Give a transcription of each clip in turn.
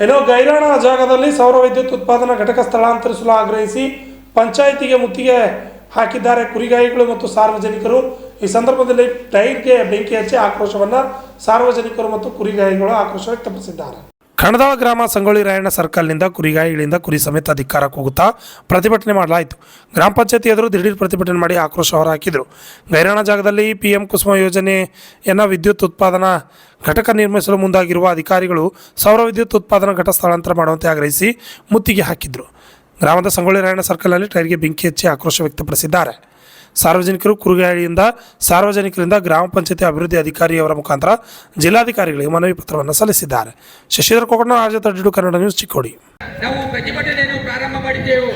ಇನ್ನು ಗೈರಾಣ ಜಾಗದಲ್ಲಿ ಸೌರ ವಿದ್ಯುತ್ ಉತ್ಪಾದನಾ ಘಟಕ ಸ್ಥಳಾಂತರಿಸಲು ಆಗ್ರಹಿಸಿ ಪಂಚಾಯಿತಿಗೆ ಮುತ್ತಿಗೆ ಹಾಕಿದ್ದಾರೆ ಕುರಿಗಾಯಿಗಳು ಮತ್ತು ಸಾರ್ವಜನಿಕರು. ಈ ಸಂದರ್ಭದಲ್ಲಿ ಟೈರ್ಗೆ ಬೆಂಕಿ ಹಚ್ಚಿ ಆಕ್ರೋಶವನ್ನು ಸಾರ್ವಜನಿಕರು ಮತ್ತು ಕುರಿಗಾಯಿಗಳು ಆಕ್ರೋಶ ವ್ಯಕ್ತಪಡಿಸಿದ್ದಾರೆ. ಕಣದಾಳ ಗ್ರಾಮ ಸಂಗೊಳ್ಳಿ ರಾಯಣ್ಣ ಸರ್ಕಲ್ನಿಂದ ಕುರಿಗಾಯಿಗಳಿಂದ ಕುರಿ ಸಮೇತ ಧಿಕ್ಕಾರಕ್ಕೆ ಹೋಗುತ್ತಾ ಪ್ರತಿಭಟನೆ ಮಾಡಲಾಯಿತು. ಗ್ರಾಮ ಪಂಚಾಯತಿ ಎದುರು ದಿಢೀರ್ ಪ್ರತಿಭಟನೆ ಮಾಡಿ ಆಕ್ರೋಶ ಹೊರಹಾಕಿದರು. ಗೈರಾಣ ಜಾಗದಲ್ಲಿ PM ಕುಸುಮ ಯೋಜನೆಯನ್ನು ವಿದ್ಯುತ್ ಉತ್ಪಾದನಾ ಘಟಕ ನಿರ್ಮಿಸಲು ಮುಂದಾಗಿರುವ ಅಧಿಕಾರಿಗಳು ಸೌರ ವಿದ್ಯುತ್ ಉತ್ಪಾದನಾ ಘಟಕ ಸ್ಥಳಾಂತರ ಮಾಡುವಂತೆ ಆಗ್ರಹಿಸಿ ಮುತ್ತಿಗೆ ಹಾಕಿದರು. ಗ್ರಾಮದ ಸಂಗೊಳ್ಳಿ ರಾಯಣ್ಣ ಸರ್ಕಲ್ನಲ್ಲಿ ಟೈರ್ಗೆ ಬೆಂಕಿ ಹಚ್ಚಿ ಆಕ್ರೋಶ ವ್ಯಕ್ತಪಡಿಸಿದ್ದಾರೆ. ಸಾರ್ವಜನಿಕರಿಂದ ಗ್ರಾಮ ಪಂಚಾಯತಿ ಅಭಿವೃದ್ಧಿ ಅಧಿಕಾರಿಯವರ ಮುಖಾಂತರ ಜಿಲ್ಲಾಧಿಕಾರಿಗಳಿಗೆ ಮನವಿ ಪತ್ರವನ್ನು ಸಲ್ಲಿಸಿದ್ದಾರೆ. ಶಶಿಧರ್ ಕೊಕಣ್ಣ, ಆರ್ಜ32 ಕನ್ನಡ ನ್ಯೂಸ್, ಚಿಕ್ಕೋಡಿ. ನಾವು ಪ್ರತಿಭಟನೆಯನ್ನು ಪ್ರಾರಂಭ ಮಾಡಿದ್ದೆವು.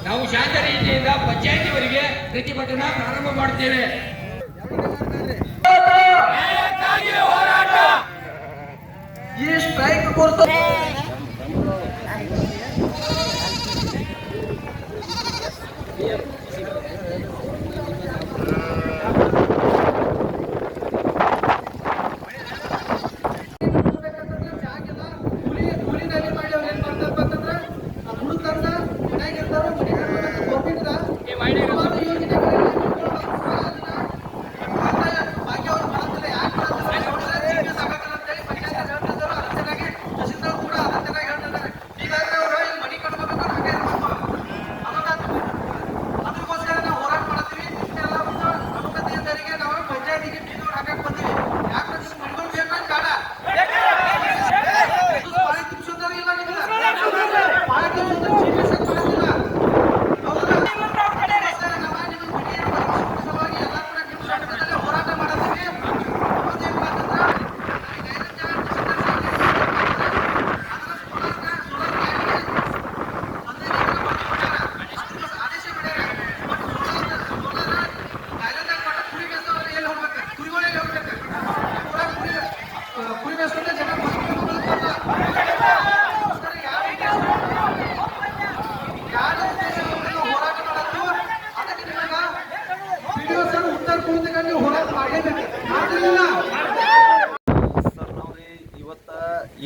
ನಾವು ಶಾಂತ ರೀತಿಯಿಂದ ಪಂಚಾಯತಿವರೆಗೆ ಪ್ರತಿಭಟನೆ ಪ್ರಾರಂಭ ಮಾಡುತ್ತೇವೆ. ಈ ಸ್ಟ್ರೈಕ್ ಕುರಿತು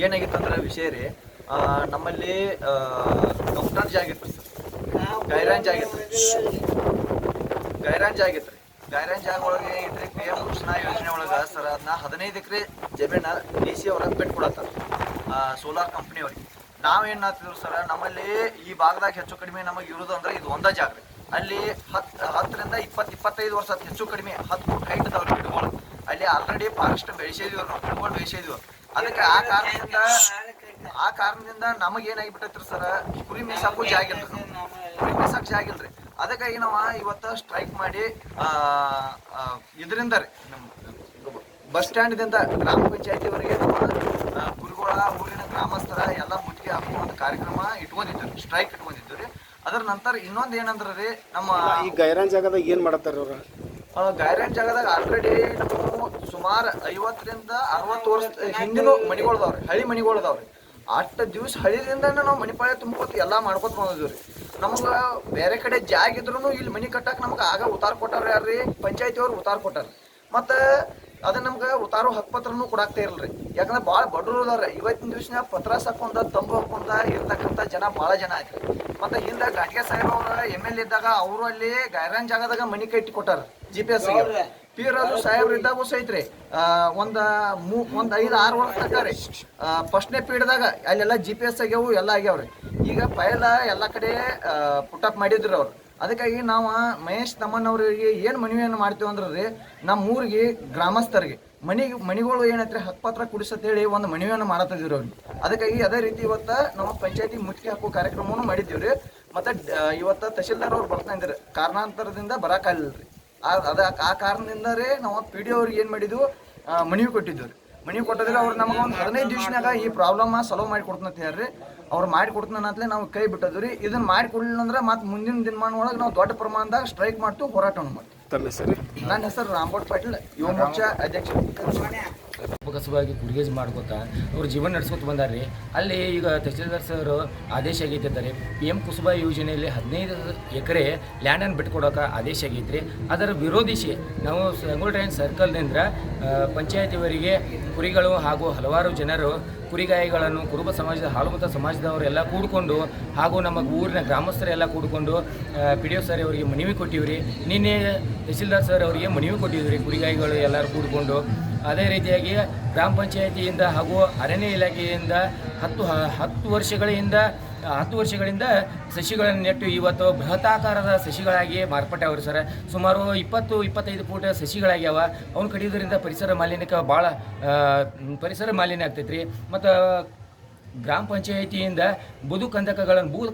ಏನಾಗಿತ್ತಂದ್ರೆ ವಿಷಯ ರೀ, ನಮ್ಮಲ್ಲಿ ಡಾಕ್ಟರ್ ಜಾಗಿತ್ತು ಸರ್, ಗೈರಾಂಜ್ ಆಗಿತ್ತು ಗೈರಾಂಜ್ ಜಾಗ ಒಳಗೆ ಇದ್ರಿ PM ಕುಸುಮ ಯೋಜನೆ ಒಳಗೆ ಸರ್ ಅದನ್ನ 15 ಎಕರೆ ಜಮೀನ DC ಅವ್ರಿಗೆ ಬಿಟ್ಕೊಡತ್ತಾರೆ ಸೋಲಾರ್ ಕಂಪ್ನಿ ಅವ್ರಿಗೆ. ನಾವೇನು ಮಾಡ್ತಿದ್ರು ಸರ್, ನಮ್ಮಲ್ಲಿ ಈ ಭಾಗದಾಗ ಹೆಚ್ಚು ಕಡಿಮೆ ನಮಗೆ ಇರೋದು ಅಂದ್ರೆ ಇದು ಒಂದೇ ಜಾಗ ರೀ. ಅಲ್ಲಿ 10 ರಿಂದ 20-25 ವರ್ಷ ಹೆಚ್ಚು ಕಡಿಮೆ 10 ಫುಟ್ ಹೈಟ್ ಅದಾವ್ರಿ ಗಿಡಗಳು. ಅಲ್ಲಿ ಆಲ್ರೆಡಿ ಫಾರೆಸ್ಟ್ ಬೆಳೆಸಿದ್ವಿ, ನಾವು ಗಿಡಗಳು ಬೆಳೆಸಿದ್ವಿ. ಅದಕ್ಕೆ ಆ ಕಾರಣದಿಂದ ನಮಗೇನಾಗಿಬಿಟ್ಟೈತ್ರಿ ಸರ್, ಕುರಿ ಮೇಸಾಕು ಜಾಗ ಇಲ್ರಿ. ಅದಕ್ಕಾಗಿ ನಾವು ಇವತ್ತು ಸ್ಟ್ರೈಕ್ ಮಾಡಿ ಇದರಿಂದ ರೀ ನಮ್ಮ ಬಸ್ ಸ್ಟ್ಯಾಂಡ್ದಿಂದ ಗ್ರಾಮ ಪಂಚಾಯತಿವರೆಗೆ ಕುರಿಗಳ ಊರಿನ ಗ್ರಾಮಸ್ಥರ ಎಲ್ಲ ಮುತ್ತಿಗೆ ಹಾಕುವಂಥ ಕಾರ್ಯಕ್ರಮ ಸ್ಟ್ರೈಕ್ ಇಟ್ಕೊಂಡಿದ್ದು ರೀ. ಅದರ ನಂತರ ಇನ್ನೊಂದು ಏನಂದ್ರೆ ರೀ, ನಮ್ಮ ಈ ಗೈರಾನ್ ಜಾಗದಾಗ ಏನು ಮಾಡತ್ತಾರ ಅವ್ರ? ಗೈರಾನ್ ಜಾಗದಾಗ ಆಲ್ರೆಡಿ ನಾವು ಸುಮಾರು 50 ರಿಂದ 60 ವರ್ಷ ಹಿಂದಿನ ಮಣಿಗಳದಾವ್ರಿ, ಹಳಿ ಮಣಿಗಳದಾವ್ರಿ. ಅಷ್ಟು ದಿವಸ ಹಳಿದಿಂದ ನಾವು ಮಣಿಪಾಳೆ ತುಂಬ್ಕೊತ ಎಲ್ಲ ಮಾಡ್ಕೊತ ಬಂದಿದ್ವಿ ರೀ. ನಮಗೆ ಬೇರೆ ಕಡೆ ಜಾಗ ಇದ್ರು ಇಲ್ಲಿ ಮನೆ ಕಟ್ಟಕ್ಕೆ ನಮ್ಗೆ ಆಗ ಉತ್ತಾರ ಕೊಟ್ಟಾರ ಯಾರ್ರಿ, ಪಂಚಾಯತಿಯವ್ರು ಉತ್ತಾರ ಕೊಟ್ಟಾರ. ಮತ್ತು ಅದನ್ನ ನಮ್ಗೆ ಉತ್ತಾರು ಹಕ್ಕುಪತ್ರನೂ ಕೊಡಾಕ್ತಾ ಇರಲ್ರಿ. ಯಾಕಂದ್ರೆ ಭಾಳ ಬಡ್ರು ಅದಾವ್ರಿ. ಇವತ್ತಿನ ದಿವ್ಸನ ಪತ್ರ ಹಾಕೊಂಡ ತಂಬು ಹಾಕೊಂಡ ಇರ್ತಕ್ಕಂಥ ಜನ ಭಾಳ ಜನ ಆಯ್ತು. ಮತ್ತು ಹಿಂದೆ ಘಾಟಿಗೆ ಸಾಹೇಬ್ ಅವ್ರ MLA ಇದ್ದಾಗ ಅವರು ಅಲ್ಲಿ ಗೈರಾನ್ ಜಾಗದಾಗ ಮನೆ ಕಟ್ಟಿ ಕೊಟ್ಟಾರ GPS ಪೀರಾಜು ಸಾಹೇಬ್ರು ಇದ್ದಾಗೂ ಸಹಿತ್ರಿ ಒಂದು 5-6 ವರ್ಷ ತನಕ ರೀ ಫಸ್ಟ್ನೇ ಪೀಡ್ದಾಗ ಅಲ್ಲೆಲ್ಲ GPS ಆಗ್ಯಾವು, ಎಲ್ಲ ಆಗ್ಯಾವ್ರಿ. ಈಗ ಪೈಲ ಎಲ್ಲ ಕಡೆ ಪುಟಪ್ ಮಾಡಿದ್ರಿ ಅವ್ರು. ಅದಕ್ಕಾಗಿ ನಾವು ಮಹೇಶ್ ತಮ್ಮಣ್ಣವ್ರಿಗೆ ಏನು ಮನವಿಯನ್ನು ಮಾಡ್ತೀವಿ ಅಂದ್ರೆ ರೀ, ನಮ್ಮ ಊರಿಗೆ ಗ್ರಾಮಸ್ಥರಿಗೆ ಮಣಿಗಳು ಏನೈತ್ರಿ ಹಕ್ಕುಪತ್ರ ಕೊಡಿಸಂತೇಳಿ ಒಂದು ಮನವಿಯನ್ನು ಮಾಡತ್ತಿದ್ವಿ ಅವ್ರಿಗೆ. ಅದಕ್ಕಾಗಿ ಅದೇ ರೀತಿ ಇವತ್ತು ನಮ್ಮ ಪಂಚಾಯತಿ ಮುತ್ತಿಗೆ ಹಾಕೋ ಕಾರ್ಯಕ್ರಮವನ್ನು ಮಾಡಿದ್ದೀವಿ ರೀ. ಮತ್ತು ಇವತ್ತು ತಹಶೀಲ್ದಾರ್ ಅವ್ರು ಬರ್ತಾ ಇದ್ದಾರೆ, ಕಾರಣಾಂತರದಿಂದ ಬರೋಕ್ಕಾಗಲಿಲ್ಲ ರೀ. ಆ ಕಾರಣದಿಂದ ರೀ ನಾವು PD ಅವ್ರಿಗೆ ಏನು ಮಾಡಿದ್ವು, ಮನವಿ ಕೊಟ್ಟಿದ್ವಿ ರೀ. ಮನವಿ ಕೊಟ್ಟಿದ್ರೆ ಅವ್ರು ನಮಗೆ ಒಂದು 15 ದಿವ್ಸನಾಗ ಈ ಪ್ರಾಬ್ಲಮ್ ಸಾಲ್ವ್ ಮಾಡಿ ಕೊಡ್ತೀನಿ ಅಂತ ಹೇಳ್ರಿ. ಅವ್ರು ಮಾಡಿ ಕೊಡ್ತಾನೆ ಅಂತಲೇ ನಾವು ಕೈ ಬಿಟ್ಟದ್ವಿ ರೀ. ಇದನ್ನು ಮಾಡಿ ಕೊಡಲಿಲ್ಲ ಅಂದ್ರೆ ಮತ್ತೆ ಮುಂದಿನ ದಿನಮಾನ ಒಳಗೆ ನಾವು ದೊಡ್ಡ ಪ್ರಮಾಣದಾಗ ಸ್ಟ್ರೈಕ್ ಮಾಡ್ತೀವಿ, ಹೋರಾಟವನ್ನು ಮಾಡ್ತೀವಿ. ತಮ್ಮ ಹೆಸರು? ನನ್ನ ಹೆಸರು ರಾಮಗೌಡ ಪಾಟೀಲ್, ಯುವ ಮೋರ್ಚಾ ಅಧ್ಯಕ್ಷ. ಕಸವಾಗಿ ಕುರಿಗೇಜ್ ಮಾಡ್ಕೋತಾ ಅವ್ರು ಜೀವನ ನಡೆಸ್ಕೊತ ಬಂದಾರ್ರಿ. ಅಲ್ಲಿ ಈಗ ತಹಸೀಲ್ದಾರ್ ಸರ್ ಆದೇಶ ಆಗೈತಿದ್ದಾರೆ, PM ಕುಸುಬಾ ಯೋಜನೆಯಲ್ಲಿ 15 ಎಕರೆ ಲ್ಯಾಂಡನ್ನು ಬಿಟ್ಕೊಡೋಕೆ ಆದೇಶ ಆಗೈತ್ರಿ. ಅದರ ವಿರೋಧಿಸಿ ನಾವು ಸಂಗೊಳ್ಳಿ ರಾಯಣ್ಣ ಸರ್ಕಲ್ನಿಂದ ಪಂಚಾಯತಿವರಿಗೆ ಕುರಿಗಳು ಹಾಗೂ ಹಲವಾರು ಜನರು ಕುರಿಗಾಯಿಗಳನ್ನು ಕುರುಬ ಸಮಾಜದ ಹಾಲುಮತ ಸಮಾಜದವರೆಲ್ಲ ಕೂಡಿಕೊಂಡು ಹಾಗೂ ನಮ್ಮ ಊರಿನ ಗ್ರಾಮಸ್ಥರೆಲ್ಲ ಕೂಡಿಕೊಂಡು PDO ಸರ್ ಅವರಿಗೆ ಮನವಿ ಕೊಟ್ಟಿವ್ರಿ. ನಿನ್ನೆ ತಹಸೀಲ್ದಾರ್ ಸರ್ ಅವರಿಗೆ ಮನವಿ ಕೊಟ್ಟಿದ್ವಿ ಕುರಿಗಾಯಿಗಳು ಎಲ್ಲರೂ ಕೂಡಿಕೊಂಡು. ಅದೇ ರೀತಿಯಾಗಿ ಗ್ರಾಮ ಪಂಚಾಯಿತಿಯಿಂದ ಹಾಗೂ ಅರಣ್ಯ ಇಲಾಖೆಯಿಂದ 10 ವರ್ಷಗಳಿಂದ ಸಸಿಗಳನ್ನು ನೆಟ್ಟು ಇವತ್ತು ಬೃಹತಾಕಾರದ ಸಸಿಗಳಾಗಿ ಮಾರ್ಪಟ್ಟವ್ರಿ ಸರ್. ಸುಮಾರು 20-25 ಫೂಟ್ ಸಸಿಗಳಾಗ್ಯಾವ. ಅವ್ನು ಕಡಿಯೋದ್ರಿಂದ ಪರಿಸರ ಮಾಲಿನ್ಯಕ್ಕೆ ಭಾಳ ಪರಿಸರ ಮಾಲಿನ್ಯ ಆಗ್ತೈತ್ರಿ. ಮತ್ತು ಗ್ರಾಮ ಪಂಚಾಯಿತಿಯಿಂದ ಬೂದು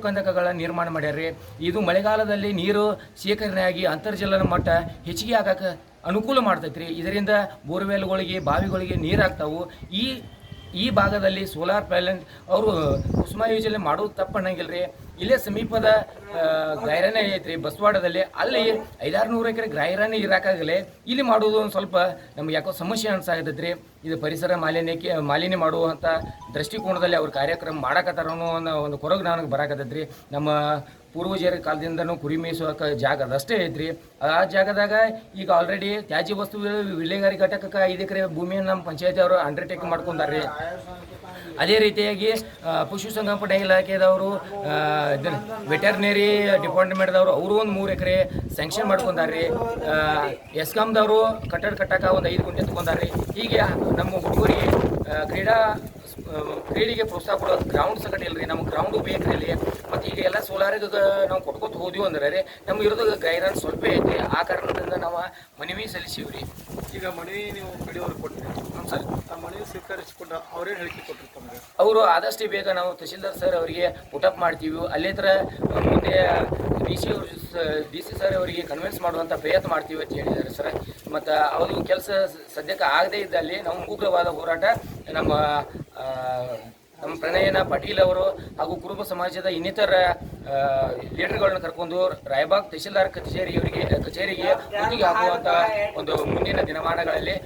ಕಂದಕಗಳನ್ನು ನಿರ್ಮಾಣ ಮಾಡ್ಯಾರ್ರಿ. ಇದು ಮಳೆಗಾಲದಲ್ಲಿ ನೀರು ಶೇಖರಣೆಯಾಗಿ ಅಂತರ್ಜಲದ ಮಟ್ಟ ಹೆಚ್ಚಿಗೆ ಆಗಕ್ಕೆ ಅನುಕೂಲ ಮಾಡ್ತೈತ್ರಿ. ಇದರಿಂದ ಬೋರ್ವೆಲ್ಗಳಿಗೆ ಬಾವಿಗಳಿಗೆ ನೀರು ಆಗ್ತಾವು. ಈ ಭಾಗದಲ್ಲಿ ಸೋಲಾರ್ ಪ್ಯಾನೆಲ್ ಅವರು ಕುಸುಮಾ ಯೋಜನೆ ಮಾಡೋದು ತಪ್ಪನ್ನಂಗಿಲ್ಲ ರೀ. ಇಲ್ಲೇ ಸಮೀಪದ ಗ್ರಾಯರಣ್ಯ ಐತ್ರಿ ಬಸವಾಡದಲ್ಲಿ, ಅಲ್ಲಿ 500-600 ಎಕರೆ ಗ್ರಾಯರಣ್ಯ ಇರೋಕ್ಕಾಗಲೇ ಇಲ್ಲಿ ಮಾಡೋದು ಒಂದು ಸ್ವಲ್ಪ ನಮ್ಗೆ ಯಾಕೋ ಸಮಸ್ಯೆ ಅನ್ಸಾಗತೈತೆ ರೀ. ಇದು ಪರಿಸರ ಮಾಲಿನ್ಯ ಮಾಡುವಂಥ ದೃಷ್ಟಿಕೋನದಲ್ಲಿ ಅವ್ರ ಕಾರ್ಯಕ್ರಮ ಮಾಡಕತ್ತಾರ ಅನ್ನೋ ಒಂದು ಕೊರಗು ನನಗೆ ಬರಾಕತ್ತೈತೆ ರೀ. ನಮ್ಮ ಪೂರ್ವಜರ ಕಾಲದಿಂದನೂ ಕುರಿ ಮೇಯಿಸೋಕೆ ಜಾಗ ಅದಷ್ಟೇ ಐತ್ರಿ. ಆ ಜಾಗದಾಗ ಈಗ ಆಲ್ರೆಡಿ ತ್ಯಾಜ್ಯ ವಸ್ತುಗಳು ವಿಲೇವಾರಿ ಘಟಕಕ್ಕೆ 5 ಎಕರೆ ಭೂಮಿಯನ್ನು ನಮ್ಮ ಪಂಚಾಯತಿ ಅವರು ಅಂಡರ್ಟೇಕಿಂಗ್ ಮಾಡ್ಕೊಂಡಾರ್ರಿ. ಅದೇ ರೀತಿಯಾಗಿ ಪಶುಸಂಗೋಪನಾ ಇಲಾಖೆದವರು ವೆಟರ್ನರಿ ಡಿಪಾರ್ಟ್ಮೆಂಟ್ದವರು ಅವರು ಒಂದು 3 ಎಕರೆ ಸ್ಯಾಂಕ್ಷನ್ ಮಾಡ್ಕೊಂಡಾರ್ರಿ. ಎಸ್ಕಾಮ್ದವರು ಕಟ್ಟಕ್ಕೆ ಒಂದು 5 ಗುಂಟೆ ತೊಗೊಂಡಾರ್ರಿ. ಹೀಗೆ ನಮ್ಮ ಹುಡುಗರಿಗೆ ಕ್ರೀಡೆಗೆ ಪ್ರೋತ್ಸಾಹ ಕೊಡೋದು ಗ್ರೌಂಡ್ ಸಕಟ್ ಇಲ್ರಿ. ನಮ್ಮ ಗ್ರೌಂಡು ಬೇಕ್ರಿ ಇಲ್ಲಿ. ಮತ್ತು ಈಗ ಎಲ್ಲ ಸೋಲಾರಿಗೆ ನಾವು ಕೊಟ್ಕೊತ ಹೋದ್ವಿ ಅಂದ್ರೆ ರೀ ನಮ್ಗೆ ಇರೋದು ಗೈರನ್ ಸ್ವಲ್ಪ ಐತಿ. ಆ ಕಾರಣದಿಂದ ನಾವು ಮನವಿ ಸಲ್ಲಿಸಿವ್ರಿ. ಈಗ ಮನವಿ ನೀವು ಕಡೆಯವ್ರಿಗೆ ಕೊಟ್ಟರೆ ಹ್ಞೂ ಸರ್, ಆ ಮನವಿ ಸ್ವೀಕರಿಸಿಕೊಂಡು ಅವ್ರೇನು ಹೇಳಿಕೆ ಕೊಟ್ಟರು ತಮಗೆ? ಅವರು ಆದಷ್ಟು ಬೇಗ ನಾವು ತಹಸೀಲ್ದಾರ್ ಸರ್ ಅವರಿಗೆ ಪುಟಪ್ ಮಾಡ್ತೀವಿ. ಅಲ್ಲೇ ಥರ ಮುಂದೆ DC ಸರ್ ಅವರಿಗೆ ಕನ್ವಿನ್ಸ್ ಮಾಡುವಂಥ ಪ್ರಯತ್ನ ಮಾಡ್ತೀವಿ ಅಂತ ಹೇಳಿದ್ದಾರೆ ಸರ್. ಮತ್ತು ಅವರು ಕೆಲಸ ಸದ್ಯಕ್ಕೆ ಆಗದೇ ಇದ್ದಲ್ಲಿ ನಾವು ಉಗ್ರವಾದ ಹೋರಾಟ ನಮ್ಮ ಪ್ರಣಯನ ಪಾಟೀಲ್ ಅವರು ಹಾಗೂ ಕುರುಬ ಸಮಾಜದ ಇನ್ನಿತರ ಲೀಡರ್ಗಳನ್ನ ಕರ್ಕೊಂಡು ರಾಯಬಾಗ್ ತಹಸೀಲ್ದಾರ್ ಕಚೇರಿಗೆ ಮುತ್ತಿಗೆ ಹಾಕುವಂಥ ಒಂದು ಮುಂದಿನ ದಿನಮಾನಗಳಲ್ಲಿ